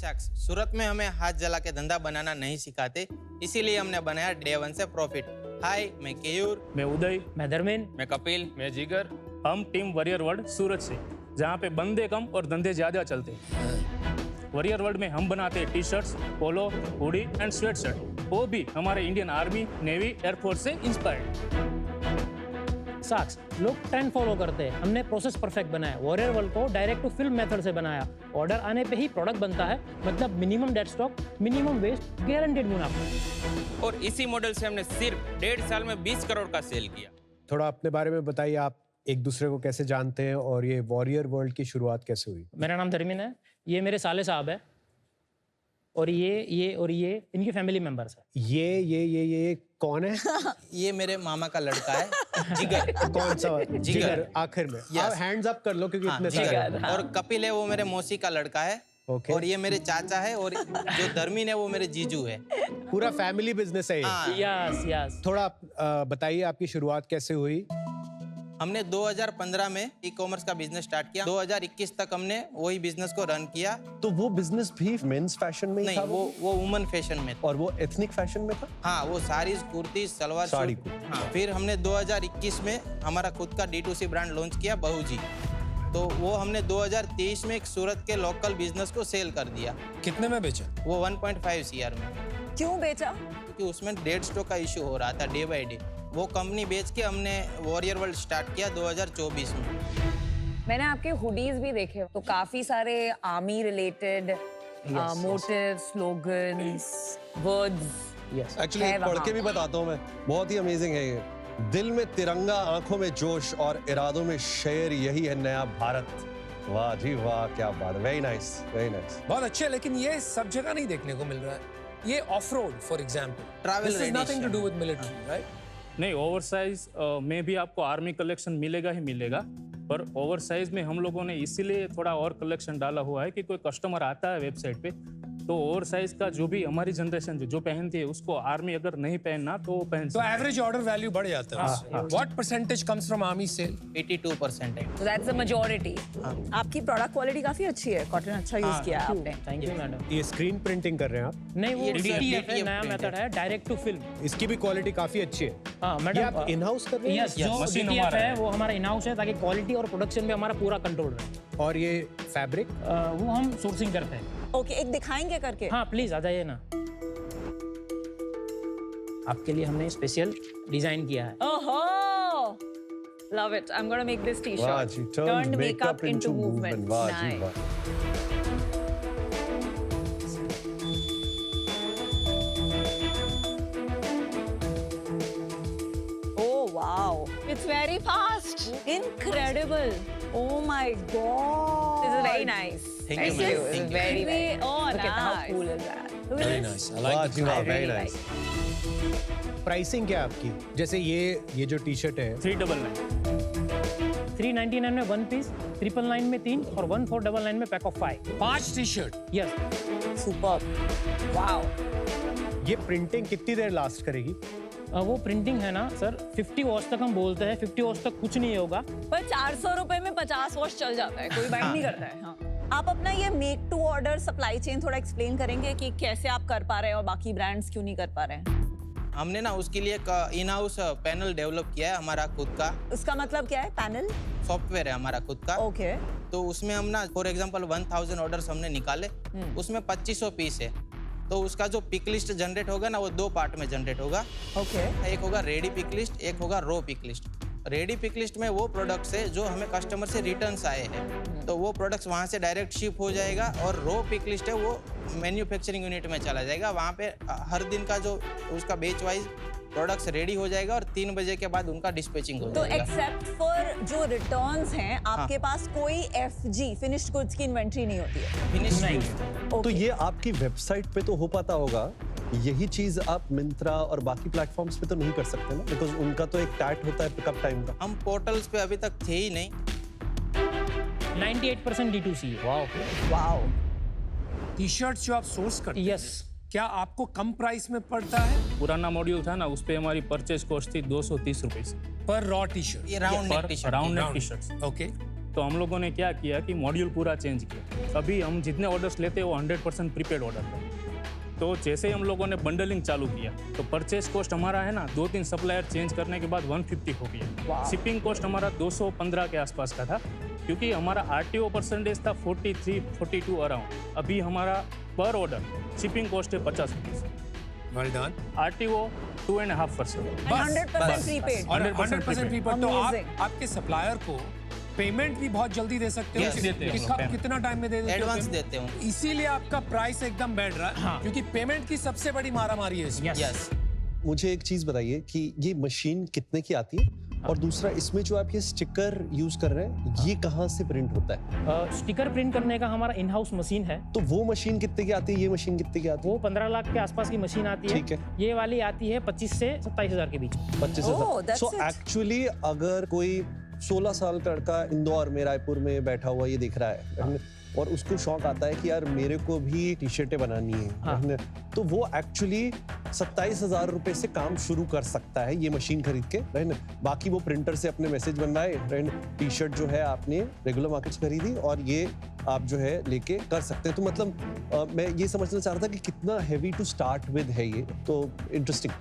शख्स सूरत में हमें हाथ जला के धंधा बनाना नहीं सिखाते, इसीलिए हमने बनाया डे वन से प्रॉफिट। हाय, मैं केयूर, मैं उदय, मैं धर्मेंद्र, मैं कपिल, मैं जिगर। हम टीम वॉरियर वर्ल्ड सूरत से, जहाँ पे बंदे कम और धंधे ज्यादा चलते हैं। वॉरियर वर्ल्ड में हम बनाते हैं T shirts, polo, hoodie and sweat shirt, वो भी हमारे इंडियन आर्मी, नेवी, एयरफोर्स से इंस्पायर्ड। साक्स लोग ट्रेंड फॉलो करते हैं, हमने प्रोसेस परफेक्ट बनाया। वॉरियर वर्ल्ड को डायरेक्ट टू फिल्म मेथड से बनाया। ऑर्डर आने पे ही प्रोडक्ट बनता है, मतलब minimum dead stock, minimum waste, guaranteed मुनाफा। और इसी मॉडल से हमने सिर्फ 1.5 साल में 20 करोड़ का सेल किया। थोड़ा अपने बारे में बताइए, आप एक दूसरे को कैसे जानते हैं और ये वॉरियर वर्ल्ड की शुरुआत कैसे हुई? मेरा नाम धर्मेंद्र है, ये मेरे साले साहब है, और ये इनकी फैमिली मेंबर्स है। ये कौन है? ये मेरे मामा का लड़का है, जिगर। कौन सा? जिगर। आखिर में Yes. आप हैंड्स अप कर लो क्योंकि हाँ, इतने जिगर। सारे। और कपिल है, वो मेरे मौसी का लड़का है। Okay. और ये मेरे चाचा है, और जो धर्मीन है वो मेरे जीजू है। पूरा फैमिली बिजनेस है ये। हाँ। यस। थोड़ा बताइए आपकी शुरुआत कैसे हुई? हमने 2015 में ई कॉमर्स का बिजनेस स्टार्ट किया। 2021 तक हमने वही बिजनेस को रन किया। तो वो बिजनेस भी मेंस फैशन में ही नहीं, था? वो वुमन फैशन में था। और वो एथनिक फैशन में था? हाँ, वो साड़ीज, कुर्ती, सलवार साड़ी, सूट। कुर्ती। हाँ, फिर हमने 2021 में हमारा खुद का D2C ब्रांड लॉन्च किया, बहूजी। तो वो हमने 2023 में एक सूरत के लोकल बिजनेस को सेल कर दिया। कितने में बेचा? वो 1.5 CR में, क्यों बेचा? क्योंकि उसमें डेड स्टॉक का इशू हो रहा था डे बाय डे। वो कंपनी बेच के हमने वॉरियर वर्ल्ड स्टार्ट किया 2024 में। मैंने आपके हुडीज भी देखे, तो काफी सारे army related motive, slogans, words actually है पढ़ वहाँ। के भी बताता हूँ मैं, बहुत ही अमेजिंग है ये। दिल में तिरंगा, आंखों में जोश और इरादों में शेर, यही है नया भारत। वाह जी वाह, क्या बात है। Very nice, very nice. बहुत अच्छे, लेकिन ये सब जगह नहीं देखने को मिल रहा है। ये off road for example, Travel this is nothing to edition। Do with military, right? नहीं, ओवर साइज में भी आपको आर्मी कलेक्शन मिलेगा ही मिलेगा, पर ओवर साइज में हम लोगों ने इसीलिए थोड़ा और कलेक्शन डाला हुआ है कि कोई कस्टमर आता है वेबसाइट पे, तो ओवर साइज का जो भी हमारी जनरेशन जो पहनती है उसको आर्मी अगर नहीं पहनना तो वो पहन तो एवरेज ऑर्डर वैल्यू बढ़ जाता है। What percentage comes from army sale? 82% है। So that's the majority। आपकी प्रोडक्ट क्वालिटी काफी अच्छी है, कॉटन अच्छा यूज किया है आपने। Thank you madam. ये स्क्रीन प्रिंटिंग कर रहे हैं आप? नहीं, वो ये DTF है, DTF नया print मेथड है, डायरेक्ट टू फिल्म। इसकी भी क्वालिटी काफी अच्छी है। हाँ ये मैडम, आप इन हाउस कर रहे हैं? यस, जो मशीन DTF हमारा है है। वो हमारा इन हाउस है, ताकि क्वालिटी और प्रोडक्शन में हमारा पूरा कंट्रोल रहे। और ये फैब्रिक? वो हम सोर्सिंग करते हैं। ओके, एक दिखाएंगे करके? हाँ प्लीज आ जाइए ना, आपके लिए हमने स्पेशल डिजाइन किया है। ओहो, love it. I am gonna make this वाह टी-शर्ट। जी, Turned makeup into movement। वाह जी Nice। वाह। Oh wow, it's very fast. Incredible. Oh my god. This is very nice. Thank you, This ma'am. is Thank you. very, very. Oh, Look nice. at how cool is that? Look at Very this. nice. I वाह like ji the वाह, I very really nice. like pricing क्या है आपकी? जैसे ये जो T shirt है 399। 399 में 1 पीस, 999 में 3 और 1499 में pack of 5। 5 T-shirt. Yes. superb. Wow. ये प्रिंटिंग कितनी देर लास्ट करेगी? वो प्रिंटिंग है ना सर, 50 वॉश तक हम बोलते हैं, 50 वॉश तक कुछ नहीं होगा। पर 400 रुपए में 50 वॉश चल जाता है, कोई बाइंड नहीं करता है। हाँ। आप अपना ये make to order supply chain थोड़ा एक्सप्लेन करेंगे कि कैसे आप कर पा रहे हैं और बाकी ब्रांड्स क्यों नहीं कर पा रहे हैं? हमने ना उसके लिए एक इन हाउस पैनल डेवलप किया है, हमारा खुद का उसका मतलब क्या है? पैनल? सॉफ्टवेयर है हमारा खुद का। ओके। तो उसमें हम ना फॉर एग्जांपल 1000 ऑर्डर्स हमने निकाले, उसमें 2500 पीस है। तो उसका जो पिक लिस्ट जनरेट होगा ना, वो 2 पार्ट में जनरेट होगा। ओके। एक होगा रेडी पिक लिस्ट, एक होगा row pick list. Ready pick list में वो प्रोडक्ट्स है जो हमें कस्टमर से रिटर्न्स आए हैं, तो वो प्रोडक्ट्स वहाँ से डायरेक्ट शिप हो जाएगा। और रो पिक लिस्ट है वो मैन्युफैक्चरिंग यूनिट में चला जाएगा, वहाँ पे हर दिन का जो उसका बेच वाइज प्रोडक्ट्स रेडी हो जाएगा और 3 बजे के बाद उनका डिस्पैचिंग हो तो जाएगा। एक्सेप्ट फॉर जो रिटर्न्स हैं, आपके पास कोई FG फिनिश्ड गुड्स की इन्वेंट्री नहीं होती है? फिनिश तो Okay. ये आपकी वेबसाइट पे तो हो पाता होगा, यही चीज आप मिंत्रा और बाकी प्लेटफॉर्म्स पे तो नहीं कर सकते ना, बिकॉज उनका तो एक टैट होता है पिकअप टाइम का। हम पोर्टल्स पे अभी तक थे ही नहीं। 98% D2C है। वाओ। टी-शर्ट्स जो आप सोर्स करते हैं, यस। क्या आपको कम प्राइस में पड़ता है? पुराना मॉड्यूल था ना, उस पे हमारी परचेज कॉस्ट थी 230 रुपए पर रॉ टी-शर्ट? ये round neck T shirt. Round neck T shirts. Okay. तो हम लोगों ने क्या किया कि मॉड्यूल पूरा चेंज किया। अभी हम जितने ऑर्डर्स लेते हैं वो 100% प्रीपेड ऑर्डर है। तो जैसे ही हम लोगों ने बंडलिंग चालू किया तो परचेस कॉस्ट हमारा है ना 2-3 सप्लायर चेंज करने के बाद 150 हो गया। शिपिंग कॉस्ट हमारा 215 के आसपास का था, क्योंकि हमारा RTO परसेंटेज था 43-42 अराउंड। अभी हमारा पर ऑर्डर शिपिंग कॉस्ट है 50 rupees, well done. RTO 2.5%। 100% prepaid. और 100% prepaid। प्रीपेड। तो Amazing। आपके सप्लायर को पेमेंट भी बहुत जल्दी दे सकते हो। Yes, देते हैं हम लोग कितना टाइम में दे देते हो एडवांस payment? देते हूँ। इसीलिए आपका प्राइस एकदम बैठ रहा है। हाँ। क्योंकि पेमेंट की सबसे बड़ी मारामारी है इसमें। यस। मुझे एक चीज बताइए कि ये मशीन कितने की आती है, और दूसरा इसमें जो आप ये स्टिकर यूज कर रहे हैं ये कहाँ से प्रिंट होता है? स्टिकर प्रिंट करने का हमारा इन हाउस मशीन है। तो वो मशीन कितने की आती है, ये मशीन कितने की आती है? वो 15 लाख के आसपास की मशीन आती है। ठीक है। ये वाली आती है 25 से 27 हजार के बीच। 25,000। that's so it. एक्चुअली अगर कोई 16 साल का लड़का इंदौर में, रायपुर में बैठा हुआ ये देख रहा है और उसको शौक आता है कि यार मेरे को भी टी शर्टें बनानी है, हाँ। तो वो एक्चुअली 27,000 रुपए से काम शुरू कर सकता है ये मशीन खरीद के, राइट ना। बाकी वो प्रिंटर से अपने मैसेज बनवाए, राइट। टी शर्ट जो है आपने रेगुलर मार्केट से खरीदी और ये आप जो है लेके कर सकते हैं। तो मतलब मैं ये समझना चाह रहा था कि कितना हैवी टू स्टार्ट विद है ये, तो इंटरेस्टिंग।